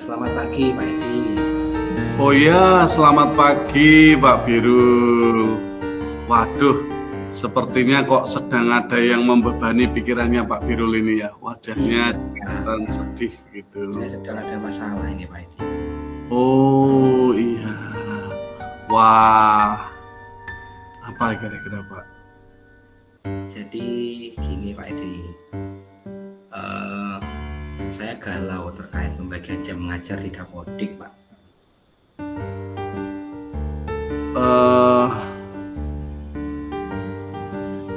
selamat pagi Pak Edi. Oh ya, selamat pagi Pak Birul. Waduh, sepertinya kok sedang ada yang membebani pikirannya Pak Birul ini ya. Wajahnya kelihatan sedih gitu. Saya sedang ada masalah ini Pak Edi. Oh iya. Wah, apa kira-kira Pak? Jadi gini Pak Edi, saya galau terkait pembagian jam mengajar di Dapodik Pak.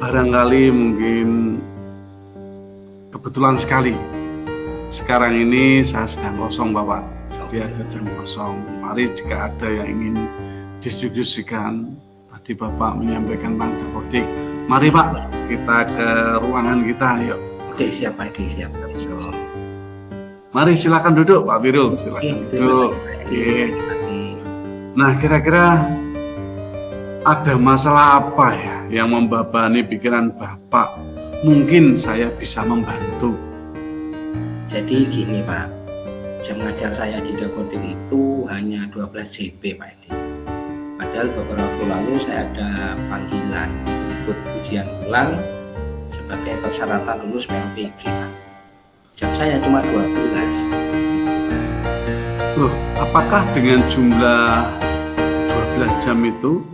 Barangkali mungkin kebetulan sekali sekarang ini saya sedang kosong Bapak, jadi ada jam kosong. Mari jika ada yang ingin distribusikan, tadi Bapak menyampaikan tentang Dapodik, mari Pak kita ke ruangan kita yuk. Oke siap Pak Edi, siap. Mari silakan duduk Pak Birul, silakan duduk. Oke. Nah kira-kira ada masalah apa ya yang membebani pikiran Bapak? Mungkin saya bisa membantu. Jadi gini Pak, jam mengajar saya di Dapodik itu hanya 12 JP Pak Edi. Padahal beberapa waktu lalu saya ada panggilan ikut ujian ulang sebagai persyaratan lulus PLPG Pak. Jam saya cuma 12. Loh, apakah dengan jumlah 12 jam itu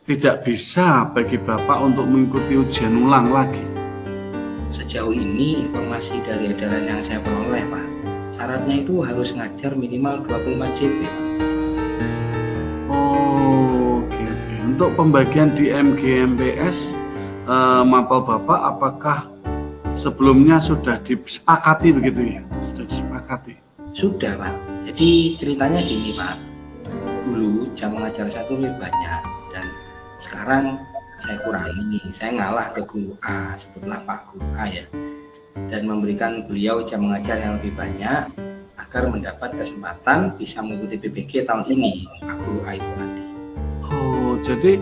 tidak bisa bagi Bapak untuk mengikuti ujian ulang lagi? Sejauh ini informasi dari edaran yang saya peroleh Pak, syaratnya itu harus ngajar minimal 25 JP Pak. Oh, oke. Untuk pembagian di MGMPS mapel Bapak apakah sebelumnya sudah disepakati begitu ya? Sudah disepakati? Sudah Pak. Jadi ceritanya gini Pak, dulu jam mengajar saya itu lebih banyak dan sekarang saya kurangi, saya ngalah ke guru A, sebutlah Pak Guru A ya, dan memberikan beliau jam mengajar yang lebih banyak agar mendapat kesempatan bisa mengikuti PPG tahun ini, Pak Guru A itu tadi. Oh, jadi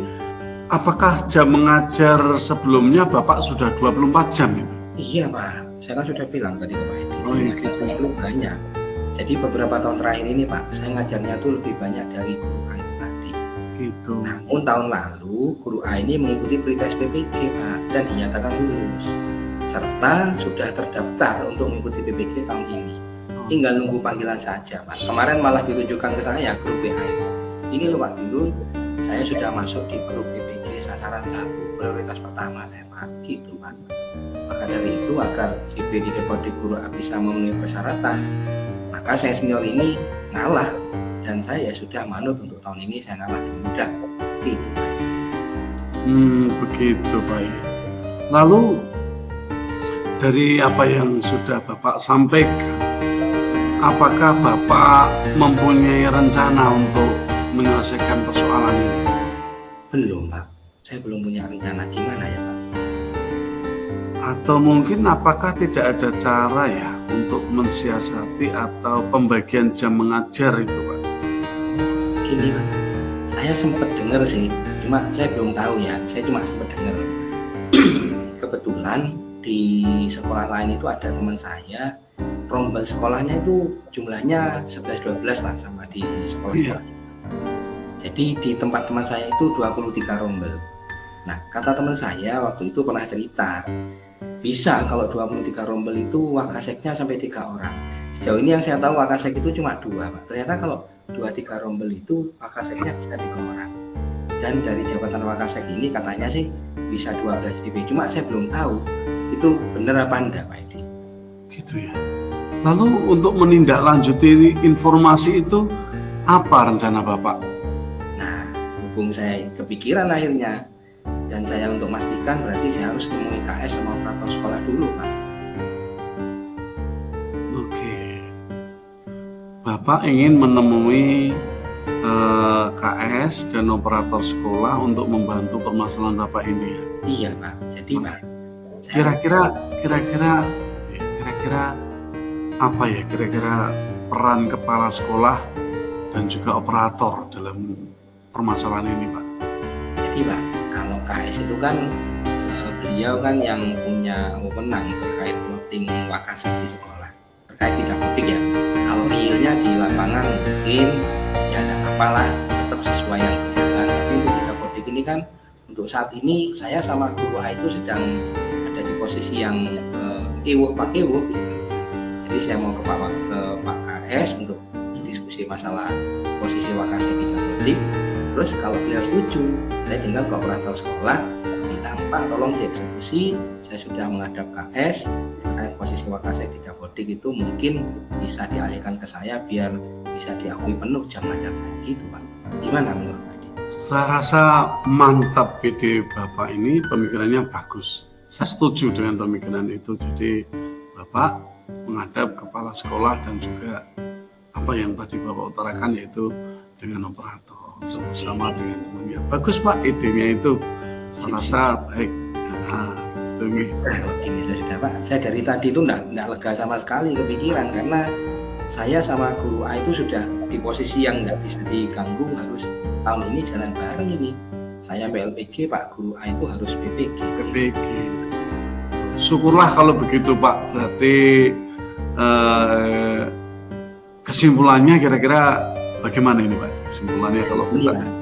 apakah jam mengajar sebelumnya Bapak sudah 24 jam itu? Iya Pak, saya kan sudah bilang tadi ke Pak Edi, oh, iya, gitu. itu banyak. Jadi beberapa tahun terakhir ini Pak, saya ngajarnya tuh lebih banyak dari guru A itu tadi. Gitu. Namun tahun lalu guru A ini mengikuti pretest PPG Pak dan dinyatakan lulus, serta sudah terdaftar untuk mengikuti PPG tahun ini. Tinggal nunggu panggilan saja Pak. Kemarin malah ditunjukkan ke saya grup PA itu. Ini loh Pak Birul, saya sudah masuk di grup PPG sasaran 1, prioritas pertama saya Pak. Gitu Pak. Maka dari itu agar JP di Dapodik guru A bisa memenuhi persyaratan, maka saya senior ini ngalah dan saya sudah manut untuk tahun ini saya ngalah di muda. Gitu Pak. Begitu baik. Lalu dari apa yang sudah Bapak sampaikan, apakah Bapak mempunyai rencana untuk menyelesaikan persoalan ini? Belum Pak, saya belum punya rencana. Gimana ya Pak? Atau mungkin apakah tidak ada cara ya untuk mensiasati atau pembagian jam mengajar itu Pak? Gini Pak, saya sempat dengar sih, cuma saya belum tahu ya, saya cuma sempat dengar. Kebetulan di sekolah lain itu ada teman saya, rombel sekolahnya itu jumlahnya 11-12 lah sama di sekolah. Iya. Jadi di tempat teman saya itu 23 rombel. Nah, kata teman saya waktu itu pernah cerita, bisa kalau 23 rombel itu wakaseknya sampai 3 orang. Sejauh ini yang saya tahu wakasek itu cuma 2 Pak. Ternyata kalau 2-3 rombel itu wakaseknya bisa 3 orang. Dan dari jabatan wakasek ini katanya sih bisa 12 JP. Cuma saya belum tahu itu benar apa enggak Pak Edi. Gitu ya. Lalu untuk menindaklanjuti informasi itu apa rencana Bapak? Nah, hubung saya kepikiran akhirnya, dan saya untuk memastikan berarti saya harus nemui KS sama operator sekolah dulu Pak. Oke. Bapak ingin menemui KS dan operator sekolah untuk membantu permasalahan Bapak ini ya? Iya Pak, jadi Pak Kira-kira apa ya kira-kira peran kepala sekolah dan juga operator dalam permasalahan ini Pak? Jadi Pak, kalau KS itu kan beliau kan yang punya wewenang terkait plotting wakasek di sekolah terkait di Dapodik ya. Kalau realnya di lapangan mungkin ya tidak apalah, tetap sesuai yang berjalan. Tapi untuk di Dapodik ini kan untuk saat ini saya sama guru A itu sedang ada di posisi yang kewuh pak kewuh gitu. Jadi saya mau ke Pak KS untuk diskusi masalah posisi Wakasek di Dapodik. Terus kalau beliau setuju, saya tinggal ke operator sekolah bilang, Pak tolong dieksekusi, saya sudah menghadap KS terkait posisi Wakasek di Dapodik itu mungkin bisa dialihkan ke saya biar bisa diakui penuh jam ngajar saya gitu Pak. Gimana menurut Pak? Saya rasa mantap ide Bapak ini, pemikirannya bagus. Saya setuju dengan pemikiran itu. Jadi Bapak menghadap kepala sekolah dan juga apa yang tadi Bapak utarakan yaitu dengan operator sama dengan temannya. Bagus Pak idenya itu. Saya rasa baik. Nah, kalau gini saya sudah Pak, saya dari tadi itu enggak lega sama sekali kepikiran karena saya sama guru A itu sudah di posisi yang nggak bisa diganggu, harus tahun ini jalan bareng ini. Saya PLPG, Pak guru A itu harus PPG. Syukurlah kalau begitu Pak. Berarti kesimpulannya kira-kira bagaimana ini Pak? Kesimpulannya kalau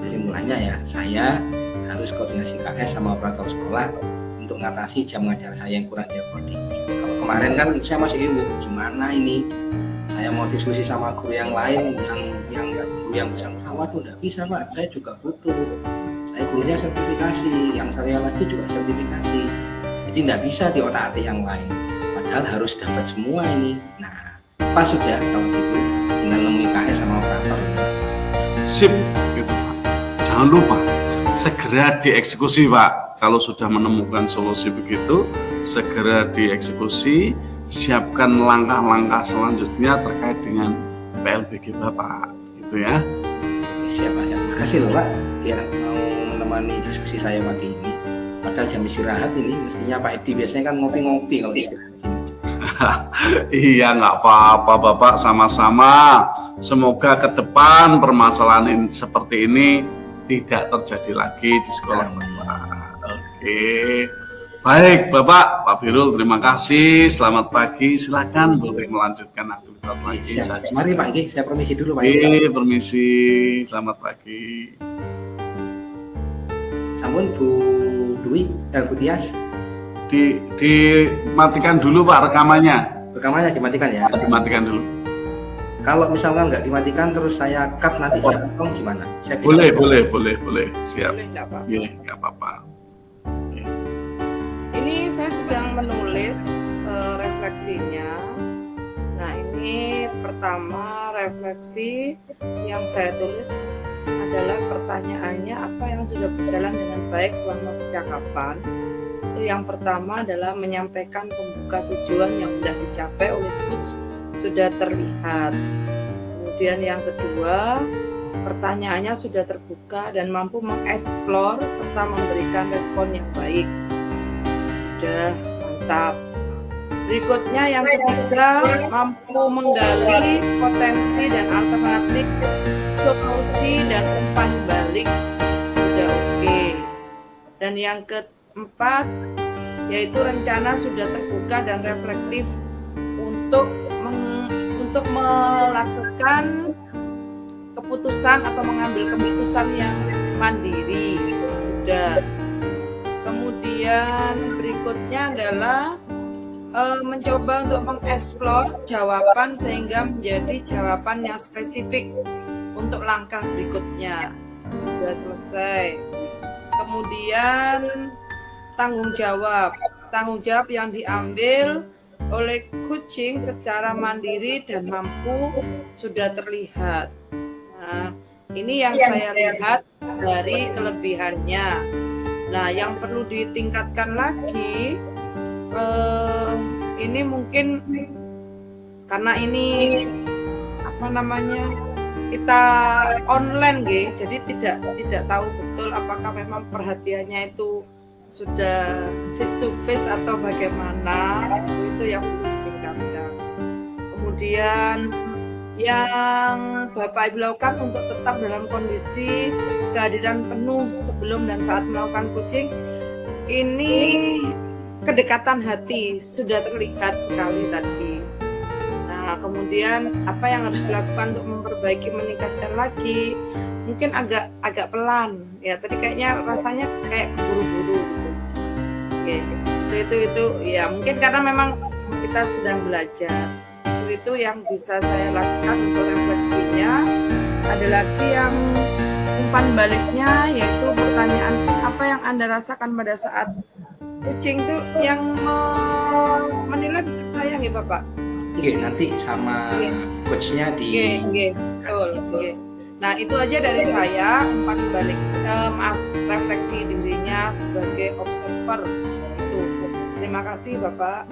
kesimpulannya ya saya harus koordinasi KS sama operator sekolah untuk mengatasi jam ngajar saya yang kurang diakomodir. Kalau kemarin kan saya masih gimana ini? Saya mau diskusi sama guru yang lain yang guru yang bersangkutan, waduh nggak bisa Pak, saya juga butuh. Saya gurunya sertifikasi, yang saya lagi juga sertifikasi. Jadi nggak bisa di otak-atik yang lain. Padahal harus dapat semua ini. Nah, pas sudah kalau gitu, tinggal nemui KS sama operator ini. Sip, gitu Pak. Jangan lupa segera dieksekusi Pak. Kalau sudah menemukan solusi begitu, segera dieksekusi. Siapkan langkah-langkah selanjutnya terkait dengan PLBG Bapak, gitu ya. Siap Pak, terima kasih loh Pak ya mau menemani diskusi saya pagi ini. Padahal jam istirahat ini mestinya Pak Edi biasanya kan ngopi-ngopi kalau istirahat ini. Iya nggak apa-apa Bapak, sama-sama. Semoga ke depan permasalahan seperti ini tidak terjadi lagi di sekolah Bapak. Oke. Baik Bapak, Pak Birul terima kasih, selamat pagi, silakan boleh melanjutkan aktivitas lagi. Mari Pak Edi, saya permisi dulu Pak Edi. Permisi, selamat pagi. Sampun Bu Dwi, Bu Tias. Dimatikan dulu Pak rekamannya. Rekamannya dimatikan ya? Dimatikan dulu. Kalau misalkan nggak dimatikan terus saya cut nanti saya potong gimana? Saya bisa boleh. Siap. Boleh nggak Pak? Iya, nggak apa-apa. Ini saya sedang menulis refleksinya. Nah ini pertama refleksi yang saya tulis adalah pertanyaannya apa yang sudah berjalan dengan baik selama percakapan. Itu yang pertama adalah menyampaikan pembuka tujuan yang sudah dicapai oleh coach sudah terlihat. Kemudian yang kedua, pertanyaannya sudah terbuka dan mampu mengeksplor serta memberikan respon yang baik. Sudah mantap. Berikutnya yang ketiga, mampu menggali potensi dan alternatif solusi dan umpan balik. Sudah oke. Dan yang keempat, yaitu rencana sudah terbuka dan reflektif untuk melakukan keputusan atau mengambil keputusan yang mandiri. Sudah. Kemudian berikutnya adalah mencoba untuk mengeksplor jawaban sehingga menjadi jawaban yang spesifik untuk langkah berikutnya. Sudah selesai. Kemudian tanggung jawab yang diambil oleh coaching secara mandiri dan mampu sudah terlihat. Nah, ini yang saya lihat dari kelebihannya. Nah, yang perlu ditingkatkan lagi, ini mungkin karena ini kita online, jadi tidak tahu betul apakah memang perhatiannya itu sudah face to face atau bagaimana. Itu yang perlu ditingkatkan. Kemudian yang Bapak Ibu lakukan untuk tetap dalam kondisi kehadiran penuh sebelum dan saat melakukan coaching, ini kedekatan hati sudah terlihat sekali tadi. Nah, Nah, kemudian apa yang harus dilakukan untuk memperbaiki, meningkatkan lagi? Mungkin agak pelan. Ya, tadi kayaknya rasanya kayak keburu-buru gitu. Oke, itu ya mungkin karena memang kita sedang belajar. Itu yang bisa saya lakukan untuk refleksinya. Ada lagi yang umpan baliknya, yaitu pertanyaan apa yang Anda rasakan pada saat kucing itu yang menilai sayang ya Bapak? Oke, nanti sama coachnya di betul. Nah, itu aja dari saya, umpan balik refleksi dirinya sebagai observer itu. Terima kasih Bapak.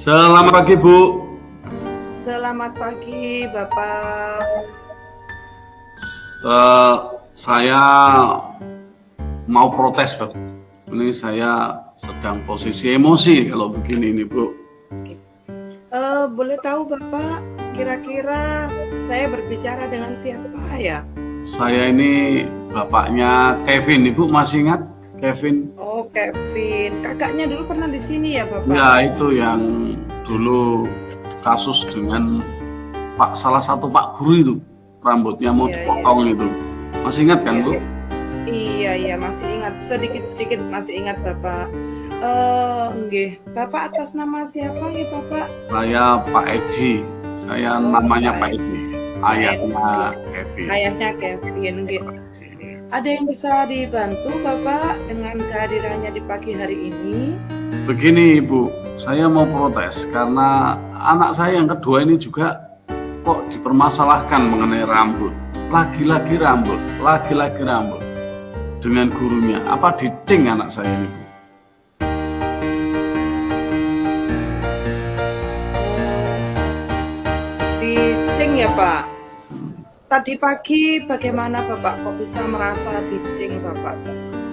Selamat pagi Bu. Selamat pagi Bapak. Saya mau protes Bapak. Ini saya sedang posisi emosi kalau begini ini Bu. Boleh tahu Bapak, kira-kira saya berbicara dengan siapa ya? Saya ini bapaknya Kevin, Ibu masih ingat Kevin? Oh, Kevin. Kakaknya dulu pernah di sini ya, Bapak? Ya, itu yang dulu kasus dengan salah satu Pak Guru itu, rambutnya mau dipotong itu. Masih ingat kan, Bu? Iya, masih ingat. Sedikit-sedikit masih ingat, Bapak. Nggih. Bapak atas nama siapa ya, Bapak? Saya Pak Edi. Saya namanya Pak Edi. Ayahnya Kevin. Ayahnya Kevin, nggih. Ada yang bisa dibantu Bapak dengan kehadirannya di pagi hari ini? Begini Ibu, saya mau protes karena anak saya yang kedua ini juga kok dipermasalahkan mengenai rambut. Lagi-lagi rambut dengan gurunya. Apa dicing anak saya ini Bu? Dicing ya Pak? Tadi pagi bagaimana Bapak kok bisa merasa dicing Bapak?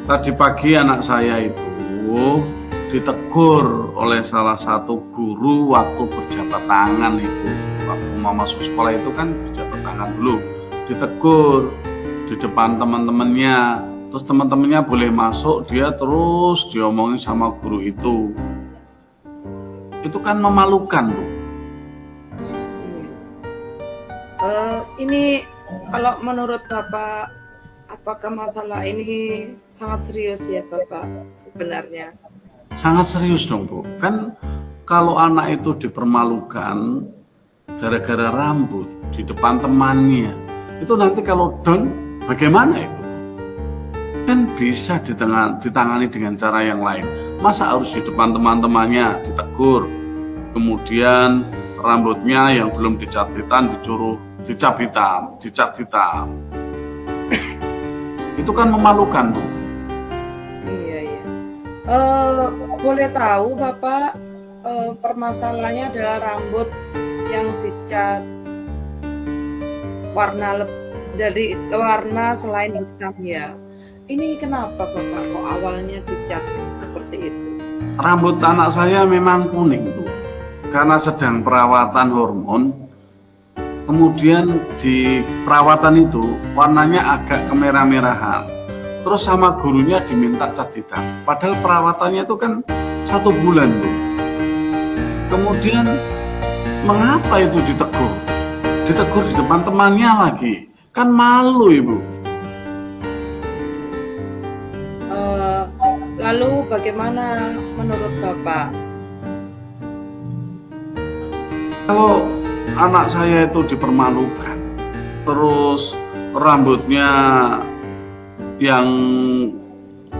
Tadi pagi anak saya itu ditegur oleh salah satu guru waktu berjabat tangan itu. Waktu mau masuk sekolah itu kan berjabat tangan dulu. Ditegur di depan teman-temannya. Terus teman-temannya boleh masuk, dia terus diomongin sama guru itu. Itu kan memalukan, Bu. Ini kalau menurut Bapak, apakah masalah ini sangat serius ya Bapak sebenarnya? Sangat serius dong Bu. Kan kalau anak itu dipermalukan gara-gara rambut di depan temannya, itu nanti kalau down bagaimana itu? Kan bisa ditangani dengan cara yang lain. Masa harus di depan teman-temannya ditegur, kemudian rambutnya yang belum dicat hitam dicat hitam. Itu kan memalukan Bu. Iya. Eh, boleh tahu Bapak, permasalahannya adalah rambut yang dicat dari warna selain hitam ya. Ini kenapa Bapak kok awalnya dicat seperti itu? Rambut anak saya memang kuning tuh, karena sedang perawatan hormon. Kemudian di perawatan itu warnanya agak kemerah-merahan. Terus sama gurunya diminta cat hitam. Padahal perawatannya itu kan 1 bulan tuh. Kemudian mengapa itu ditegur? Ditegur di depan temannya lagi. Kan malu Ibu. Lalu bagaimana menurut Bapak? Kalau anak saya itu dipermalukan, terus rambutnya yang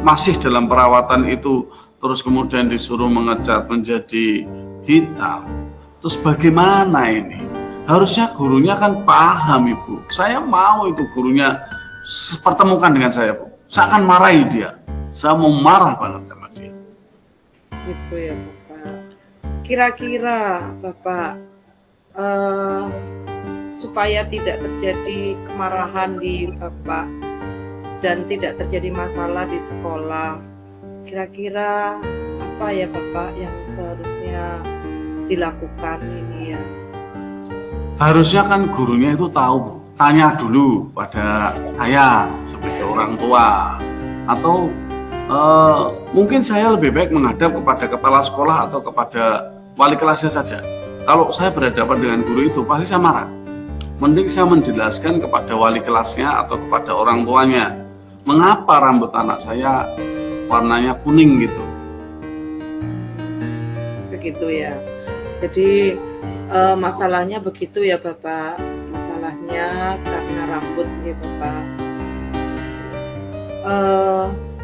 masih dalam perawatan itu terus kemudian disuruh mengecat menjadi hitam, terus bagaimana ini? Harusnya gurunya kan paham Ibu. Saya mau itu gurunya pertemukan dengan saya Bu. Saya akan marahi dia. Saya mau marah banget sama dia. Gitu ya Bapak. Kira-kira Bapak, supaya tidak terjadi kemarahan di Bapak dan tidak terjadi masalah di sekolah, kira-kira apa ya Bapak yang seharusnya dilakukan ini ya? Harusnya kan gurunya itu tahu, tanya dulu pada saya sebagai orang tua, atau mungkin saya lebih baik menghadap kepada kepala sekolah atau kepada wali kelasnya saja. Kalau saya berhadapan dengan guru itu pasti saya marah. Mending saya menjelaskan kepada wali kelasnya atau kepada orang tuanya, mengapa rambut anak saya warnanya kuning gitu. Begitu ya. Jadi masalahnya begitu ya Bapak. Masalahnya karena rambut ya Bapak.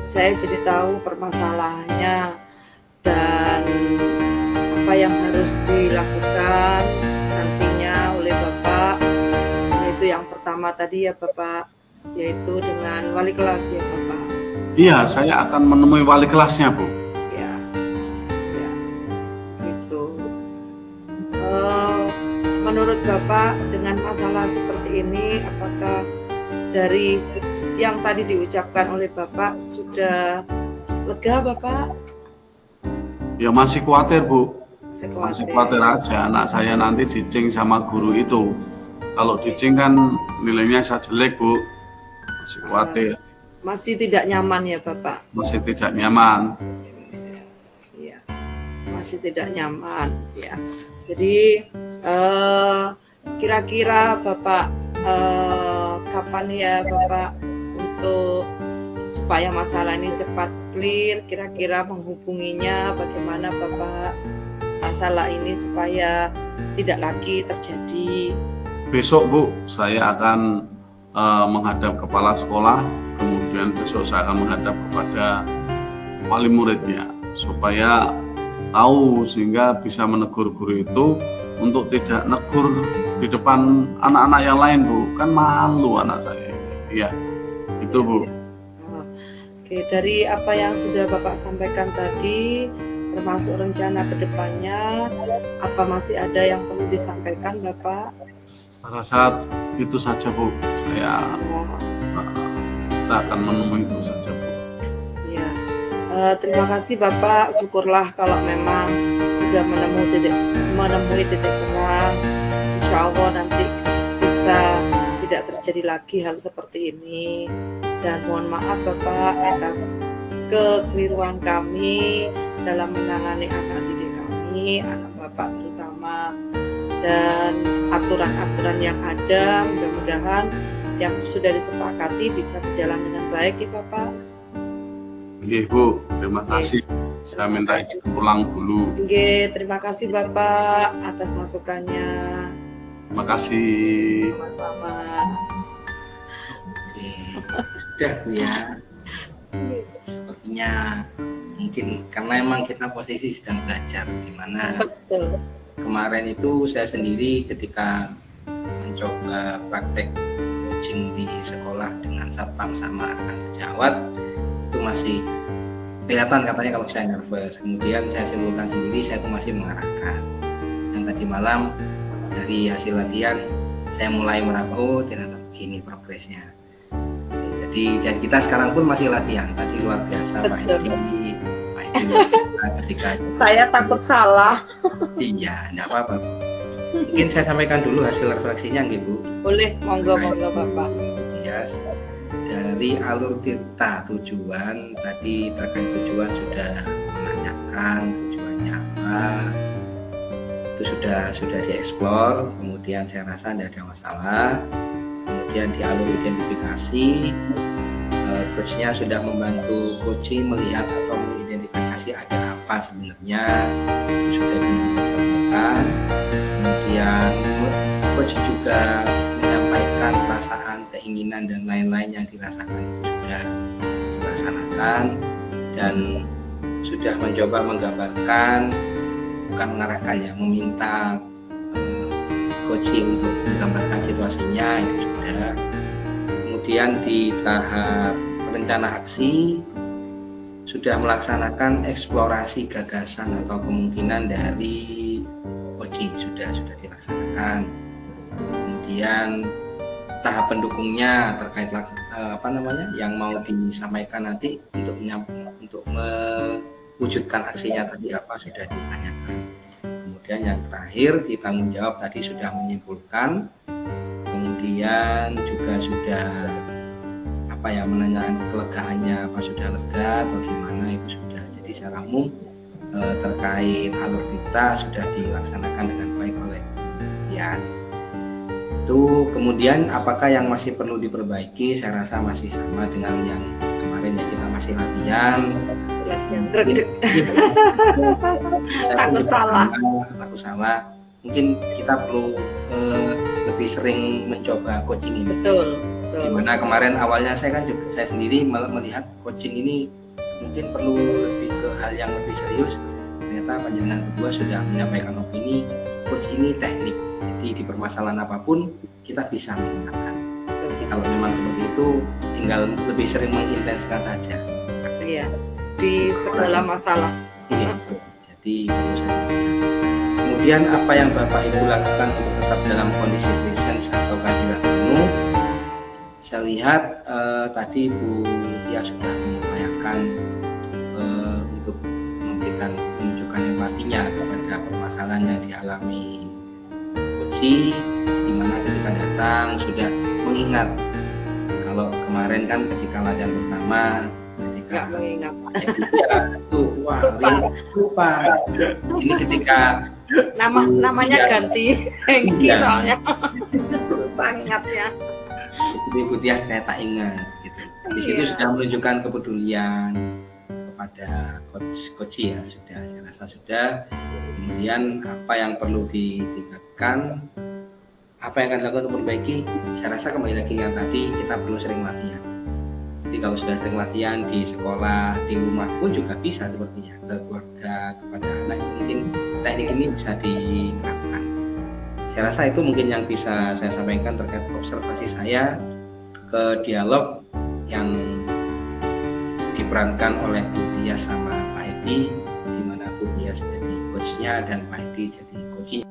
Saya jadi tahu permasalahannya dan apa yang harus dilakukan nantinya oleh Bapak. Itu yang pertama tadi ya Bapak, yaitu dengan wali kelas ya Bapak. Iya, saya akan menemui wali kelasnya Bu. Ya, ya, gitu. Menurut Bapak dengan masalah seperti ini, apakah dari yang tadi diucapkan oleh Bapak sudah lega Bapak? Ya masih khawatir Bu. Masih Masih khawatir aja anak saya nanti dicing sama guru itu. Kalau dicing kan nilainya saya jelek Bu. Masih khawatir. Masih tidak nyaman ya Bapak? Masih tidak nyaman. Iya, masih tidak nyaman ya. Jadi kira-kira Bapak kapan ya Bapak untuk supaya masalah ini cepat clear, kira-kira menghubunginya bagaimana Bapak masalah ini supaya tidak lagi terjadi? Besok Bu, saya akan menghadap kepala sekolah, kemudian besok saya akan menghadap kepada wali muridnya supaya tahu sehingga bisa menegur guru itu untuk tidak negur di depan anak-anak yang lain Bu, kan malu anak saya. Iya, itu Bu. Oke, dari apa yang sudah Bapak sampaikan tadi, termasuk rencana ke depannya, apa masih ada yang perlu disampaikan Bapak? Pada saat itu saja Bu, saya kita akan menemui itu saja Bu. Ya, terima kasih Bapak. Syukurlah kalau memang sudah menemui titik terang. Insya Allah nanti bisa tidak terjadi lagi hal seperti ini. Dan mohon maaf Bapak atas kekeliruan kami dalam menangani anak didik kami, anak Bapak terutama, dan aturan-aturan yang ada mudah-mudahan yang sudah disepakati bisa berjalan dengan baik ya Bapak. Iya Bu, terima kasih. Saya minta izin pulang dulu. Oke, terima kasih Bapak atas masukannya. Terima kasih. Sama-sama. Oke, sudah Bu ya. Sepertinya mungkin karena emang kita posisi sedang belajar, di mana Betul. kemarin itu saya sendiri ketika mencoba praktek coaching di sekolah dengan satpam sama rekan sejawat itu masih kelihatan katanya kalau saya nervous. Kemudian saya simpulkan sendiri, saya itu masih mengarahkan. Dan tadi malam dari hasil latihan saya mulai meraba, oh ternyata begini progresnya. Jadi dan kita sekarang pun masih latihan. Tadi luar biasa Pak Edi luar biasa ketika Saya takut salah. iya, enggak apa-apa. Mungkin saya sampaikan dulu hasil refleksinya nggih Bu. Boleh, monggo Bapak. Yes. Dari alur tirta tujuan tadi terkait tujuan sudah menanyakan tujuannya apa, itu sudah dieksplor. Kemudian saya rasa tidak ada masalah. Kemudian di alur identifikasi, coachnya sudah membantu coaching melihat atau mengidentifikasi ada apa sebenarnya, sudah disampaikan. Kemudian coach juga menyampaikan perasaan, keinginan dan lain-lain yang dirasakan itu sudah dilaksanakan dan sudah mencoba menggambarkan, bukan mengarahkannya, meminta coaching untuk menggambarkan situasinya itu sudah. Kemudian di tahap rencana aksi sudah melaksanakan eksplorasi gagasan atau kemungkinan dari coaching sudah dilaksanakan. Kemudian tahap pendukungnya terkait yang mau disampaikan nanti untuk mewujudkan aksinya tadi apa sudah ditanyakan. Kemudian yang terakhir di tanggung jawab tadi sudah menyimpulkan. Kemudian juga sudah menanyakan kelegaannya, apa sudah lega atau gimana, itu sudah. Jadi secara umum terkait alur kita sudah dilaksanakan dengan baik oleh Tias. Itu kemudian apakah yang masih perlu diperbaiki? Saya rasa masih sama dengan yang kemarin ya, kita masih latihan. Takut salah. Mungkin kita perlu lebih sering mencoba coaching ini. Betul. Dimana kemarin awalnya saya sendiri melihat coaching ini mungkin perlu lebih ke hal yang lebih serius. Ternyata panjenengan berdua sudah menyampaikan opini, coach ini teknik. Jadi di permasalahan apapun kita bisa menggunakan. Jadi kalau memang seperti itu, tinggal lebih sering mengintenskan saja. Iya, di segala masalah. Iya, jadi kemudian apa yang Bapak Ibu lakukan untuk tetap dalam kondisi presence atau kehadiran penuh? Saya lihat tadi Bu Tia sudah mengupayakan untuk menunjukkan empatinya kepada permasalahan yang dialami coaching, di mana ketika datang sudah mengingat. Kalau kemarin kan ketika latihan pertama ketika mengingat itu lupa. Ini ketika namanya ganti Hengki Iya. soalnya susah ingatnya. Jadi Bu Tias ternyata ingat gitu. Di situ Iya. sudah menunjukkan kepedulian kepada coach ya, sudah, saya rasa sudah. Kemudian apa yang perlu ditingkatkan, apa yang akan dilakukan untuk memperbaiki, saya rasa kembali lagi yang tadi, kita perlu sering latihan. Jadi kalau sudah sering latihan di sekolah, di rumah pun juga bisa sepertinya, ke keluarga, kepada anak, itu mungkin teknik ini bisa diterapkan. Saya rasa itu mungkin yang bisa saya sampaikan terkait observasi saya ke dialog yang diperankan oleh Bu Tias sama Pak Edi, di mana Bu Tias jadi coachnya dan Pak Edi jadi coachnya.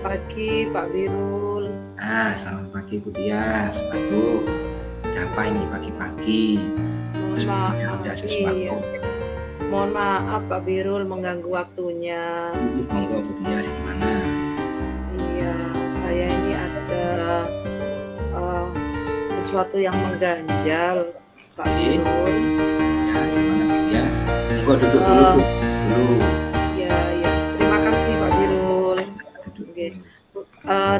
Pagi Pak Birul. Selamat pagi Bu Tias. Aduh, ada apa ini pagi-pagi? Mohon Sepertinya maaf. ada sesuatu. Iya. Mohon maaf Pak Birul mengganggu waktunya. Monggo Bu Tias, gimana? Iya, saya ini ada sesuatu yang mengganjal Pak Birul. Ya, gimana Bu Tias? Monggo duduk dulu Bu. Dulu. Ya, terima kasih Pak Birul. Duduk. Oke.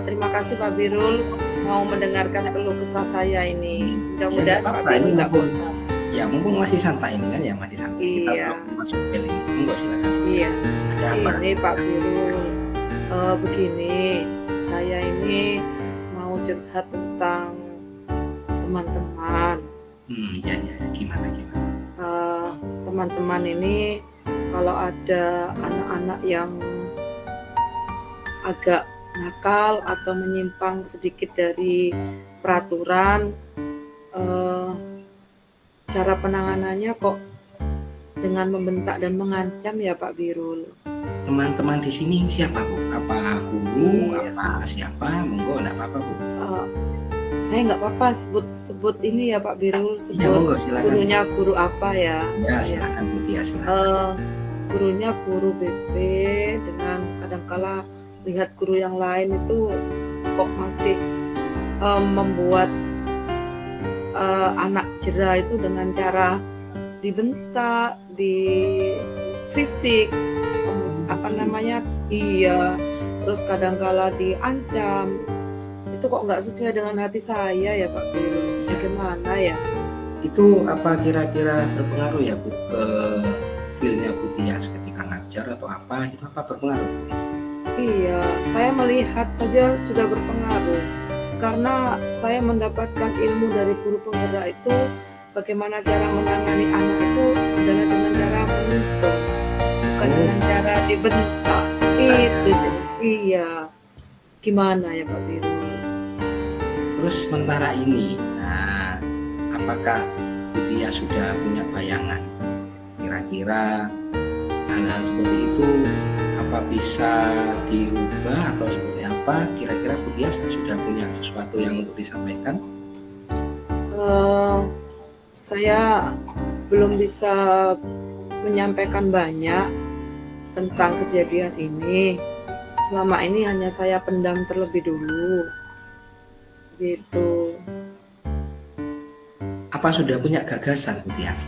Terima kasih Pak Birul mau mendengarkan keluh kesah saya ini. Mudah-mudahan Ya, nggak Pak apa-apa, Birul ini nggak mumpung- bosan. Ya, mumpung masih santai ini kan ya, masih santai. Kita Iya. belum masuk pel ini. Monggo silakan. Iya, Ada apa? ini Pak Birul. Begini, saya ini mau curhat tentang teman-teman. Ya, gimana? Teman-teman ini kalau ada anak-anak yang agak nakal atau menyimpang sedikit dari peraturan, cara penanganannya kok dengan membentak dan mengancam ya Pak Birul. Teman-teman di sini siapa Bu? Apa guru? Iya. Apa siapa? Monggo, enggak apa-apa Bu. Saya nggak apa-apa sebut ini ya Pak Birul, Iya, sebut monggo silakan. gurunya guru apa ya? Ya, silakan Bu Tias, silakan. Gurunya guru BP, dengan kadangkala lihat guru yang lain itu kok masih membuat anak jera itu dengan cara dibentak, di fisik, iya, terus kadangkala diancam. Itu kok nggak sesuai dengan hati saya ya Pak Birul. Bagaimana ya? Itu apa kira-kira berpengaruh ya Bu ke feel-nya Bu Tias ketika ngajar atau apa? Itu apa berpengaruh? Iya, saya melihat saja sudah berpengaruh. Karena saya mendapatkan ilmu dari guru penggerak itu, bagaimana cara menangani anak itu adalah dengan cara menuntun, bukan dengan cara dibentak. Itu iya. Gimana ya Pak Biru? Terus sementara ini, apakah Bu Tias sudah punya bayangan kira-kira hal-hal seperti itu apa bisa dirubah atau seperti apa? Kira-kira Bu Tias sudah punya sesuatu yang untuk disampaikan? Saya belum bisa menyampaikan banyak tentang kejadian ini. Selama ini hanya saya pendam terlebih dulu, gitu. Apa sudah punya gagasan Bu Tias?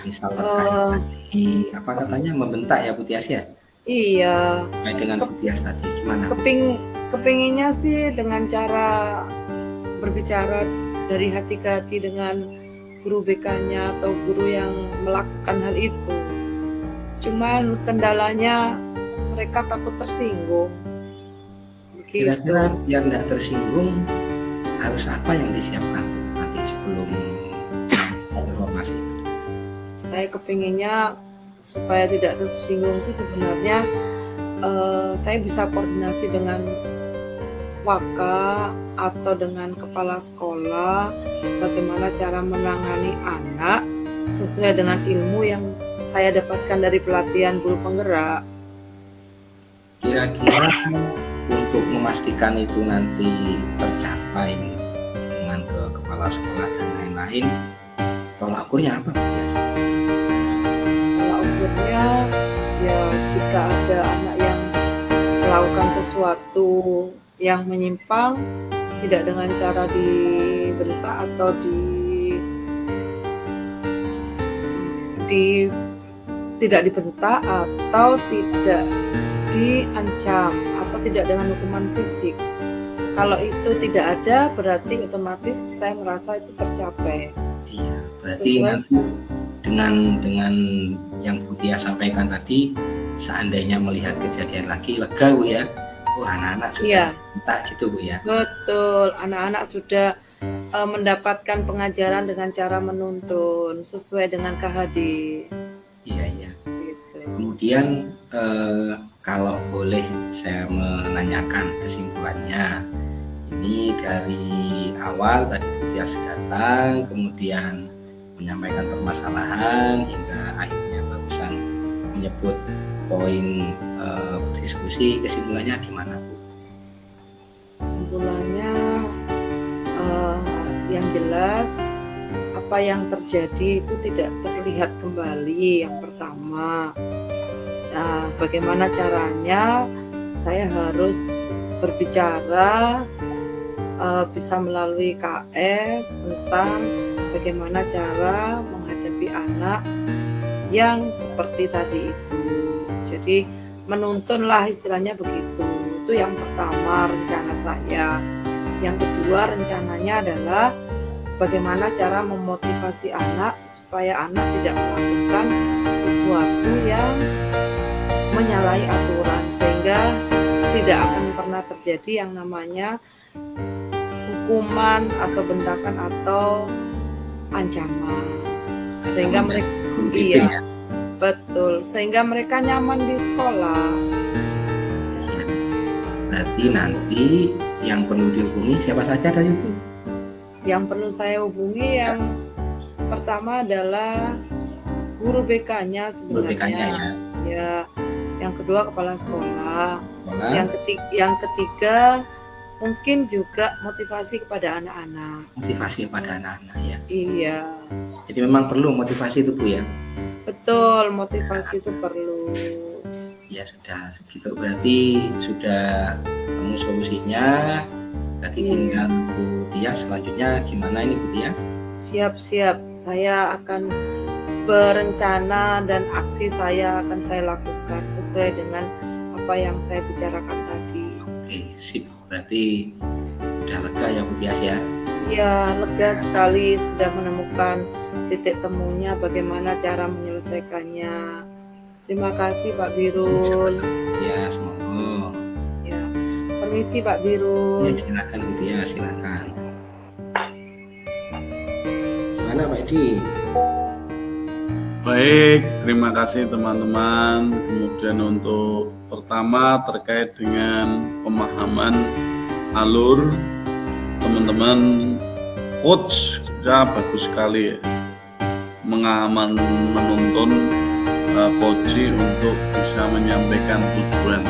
Misal terkait apa katanya membentak ya Bu Tias ya? Iya. Baik dengan Bu Tias tadi gimana? Kepinginnya sih dengan cara berbicara dari hati ke hati dengan guru BK-nya atau guru yang melakukan hal itu. Cuman kendalanya mereka takut tersinggung. Begitu. Kira-kira biar tidak tersinggung harus apa yang disiapkan nanti sebelum informasi itu? Saya kepinginnya supaya tidak tersinggung itu sebenarnya saya bisa koordinasi dengan waka atau dengan kepala sekolah bagaimana cara menangani anak sesuai dengan ilmu yang saya dapatkan dari pelatihan guru penggerak. Kira-kira untuk memastikan itu nanti tercapai dengan ke kepala sekolah dan lain-lain, tolak ukurnya apa Bu Tias? Tolak ukurnya ya jika ada anak yang melakukan sesuatu yang menyimpang tidak dengan cara dibentak atau tidak dibentak atau tidak diancam atau tidak dengan hukuman fisik. Kalau itu tidak ada berarti otomatis saya merasa itu tercapai. Iya, berarti nanti dengan yang Bu Tias sampaikan tadi, seandainya melihat kejadian lagi lega Bu ya. Anak-anak sudah minta gitu Bu ya. Betul, anak-anak sudah mendapatkan pengajaran dengan cara menuntun sesuai dengan KHD. Iya. Gitu. Kemudian kalau boleh saya menanyakan kesimpulannya, ini dari awal tadi Bu Tias datang, kemudian menyampaikan permasalahan hingga akhirnya barusan menyebut poin diskusi, kesimpulannya gimana Bu? Kesimpulannya yang jelas apa yang terjadi itu tidak terlihat kembali. Yang pertama, bagaimana caranya saya harus berbicara bisa melalui KS tentang bagaimana cara menghadapi anak yang seperti tadi itu. Jadi menuntunlah istilahnya begitu. Itu yang pertama rencana saya. Yang kedua rencananya adalah bagaimana cara memotivasi anak supaya anak tidak melakukan sesuatu yang menyalahi aturan, sehingga tidak akan pernah terjadi yang namanya hukuman atau bentakan atau ancaman, sehingga mereka betul, sehingga mereka nyaman di sekolah. Berarti nanti yang perlu dihubungi siapa saja dari Bu? Yang perlu saya hubungi yang pertama adalah guru BK-nya sebenarnya. Guru BK-nya ya. Yang kedua kepala sekolah. Yang ketiga mungkin juga motivasi kepada anak-anak. Motivasi kepada anak-anak ya. Iya. Jadi memang perlu motivasi itu Bu ya. Betul, motivasi itu perlu. Ya sudah, gitu berarti sudah temu solusinya. Berarti tinggal Bu Tias selanjutnya gimana ini Bu Tias? Siap-siap, saya akan berencana dan aksi saya akan saya lakukan sesuai dengan apa yang saya bicarakan tadi. Oke, sip. Berarti udah lega ya Bu Tias ya? Ya, lega sekali sudah menemukan titik temunya bagaimana cara menyelesaikannya. Terima kasih Pak Birul. Ya, semoga. Ya, permisi Pak Birul. Ya, silakan Bu Tias, silakan. Gimana Pak Edi? Baik, terima kasih teman-teman. Kemudian untuk pertama terkait dengan pemahaman alur, teman-teman coach ya bagus sekali ya, menuntun coach untuk bisa menyampaikan tujuan,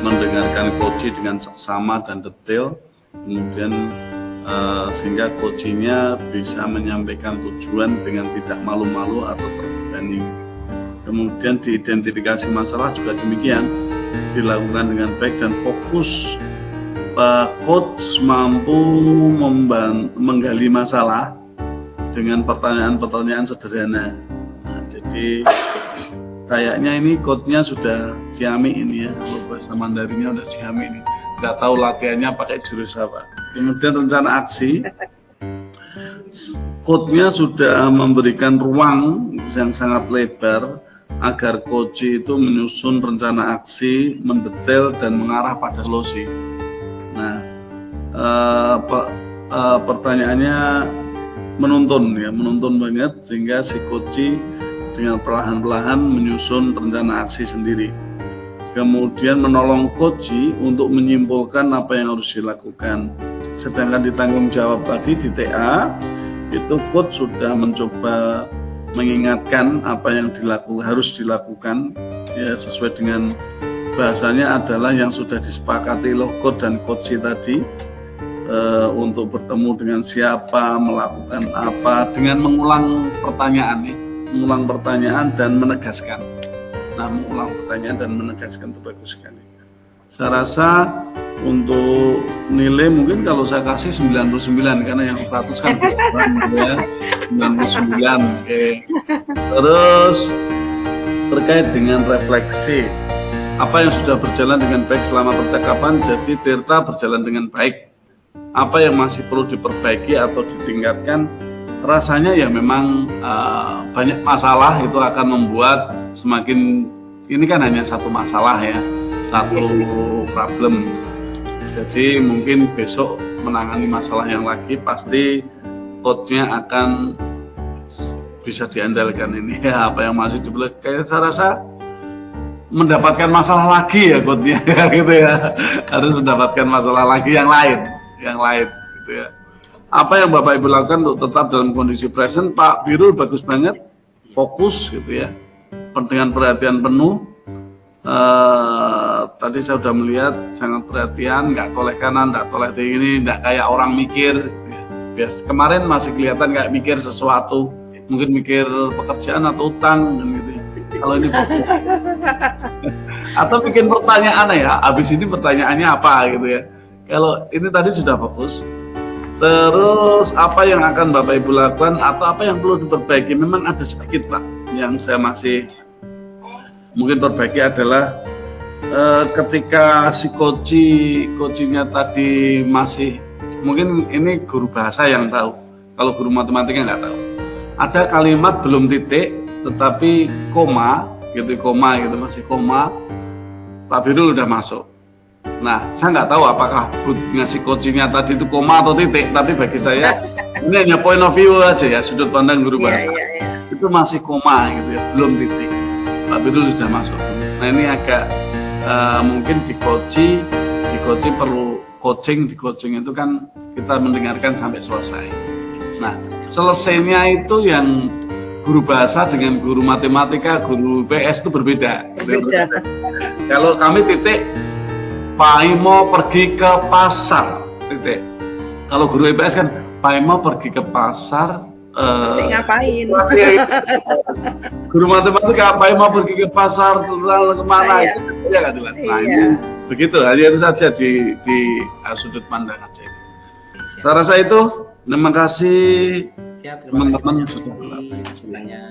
mendengarkan coach dengan seksama dan detail, kemudian sehingga coachnya bisa menyampaikan tujuan dengan tidak malu-malu atau terbebani. Kemudian diidentifikasi masalah juga demikian, dilakukan dengan baik dan fokus. Coach mampu menggali masalah dengan pertanyaan-pertanyaan sederhana. Nah, jadi kayaknya ini coachnya sudah ciamik ini ya, kalau bahasa Mandarinnya udah ciamik ini. Nggak tahu latihannya pakai jurus apa. Kemudian rencana aksi, coachnya sudah memberikan ruang yang sangat lebar agar coach itu menyusun rencana aksi, mendetail dan mengarah pada solusi. Nah, pertanyaannya menuntun banget sehingga si coach dengan perlahan-lahan menyusun rencana aksi sendiri. Kemudian menolong coach untuk menyimpulkan apa yang harus dilakukan. Sedangkan di tanggung jawab tadi di TA itu coach sudah mencoba mengingatkan apa yang harus dilakukan ya, sesuai dengan bahasanya adalah yang sudah disepakati loh coach dan coach tadi, untuk bertemu dengan siapa, melakukan apa, dengan mengulang pertanyaan dan menegaskan. Nah, mengulang pertanyaan dan menegaskan itu bagus sekali. Saya rasa untuk nilai mungkin kalau saya kasih 99 karena yang 100 kan ya, 99. Oke. Terus terkait dengan refleksi, apa yang sudah berjalan dengan baik selama percakapan, jadi Tirta berjalan dengan baik. Apa yang masih perlu diperbaiki atau ditingkatkan, rasanya ya memang banyak masalah itu akan membuat semakin, ini kan hanya satu masalah ya, satu problem. Jadi mungkin besok menangani masalah yang lagi pasti coachnya akan bisa diandalkan ini ya, apa yang masih dibeli. Kayak saya rasa mendapatkan masalah lagi ya coachnya gitu ya, harus mendapatkan masalah lagi yang lain gitu ya. Apa yang Bapak Ibu lakukan untuk tetap dalam kondisi present? Pak Birul bagus banget, fokus gitu ya, dengan perhatian penuh, Tadi saya sudah melihat sangat perhatian, nggak toleh kanan, nggak toleh ini, nggak kayak orang mikir. Bias kemarin masih kelihatan kayak mikir sesuatu, mungkin mikir pekerjaan atau utang gitu. Kalau ini fokus. Atau bikin pertanyaan ya, habis ini pertanyaannya apa gitu ya. Kalau ini tadi sudah fokus. Terus apa yang akan Bapak Ibu lakukan atau apa yang perlu diperbaiki? Memang ada sedikit Pak yang saya masih mungkin perbaiki adalah ketika si coachnya tadi masih, mungkin ini guru bahasa yang tahu, kalau guru matematika nggak tahu. Ada kalimat belum titik tetapi koma gitu masih koma, Pak Birul udah masuk. Nah, saya nggak tahu apakah ngasih coachingnya tadi itu koma atau titik, tapi bagi saya ini hanya point of view aja ya, sudut pandang guru bahasa. Itu masih koma gitu ya, belum titik. Pak Birul sudah masuk. Nah ini agak mungkin di coaching perlu coaching itu kan kita mendengarkan sampai selesai. Nah selesainya itu yang guru bahasa dengan guru matematika, guru PS itu berbeda. Kalau kami titik, Pak Imo pergi ke pasar, titik. Kalau guru IPS kan, Pak Imo pergi ke pasar. Masih ngapain? Guru matematika, Pak Imo pergi ke pasar, lalu kemana? Iya. Itu ya nggak jelas. Nah ini begitu, hanya itu saja di sudut pandang aja. Saya rasa itu. Terima kasih Siap, terima kasih teman-teman banyak. sudah Semuanya.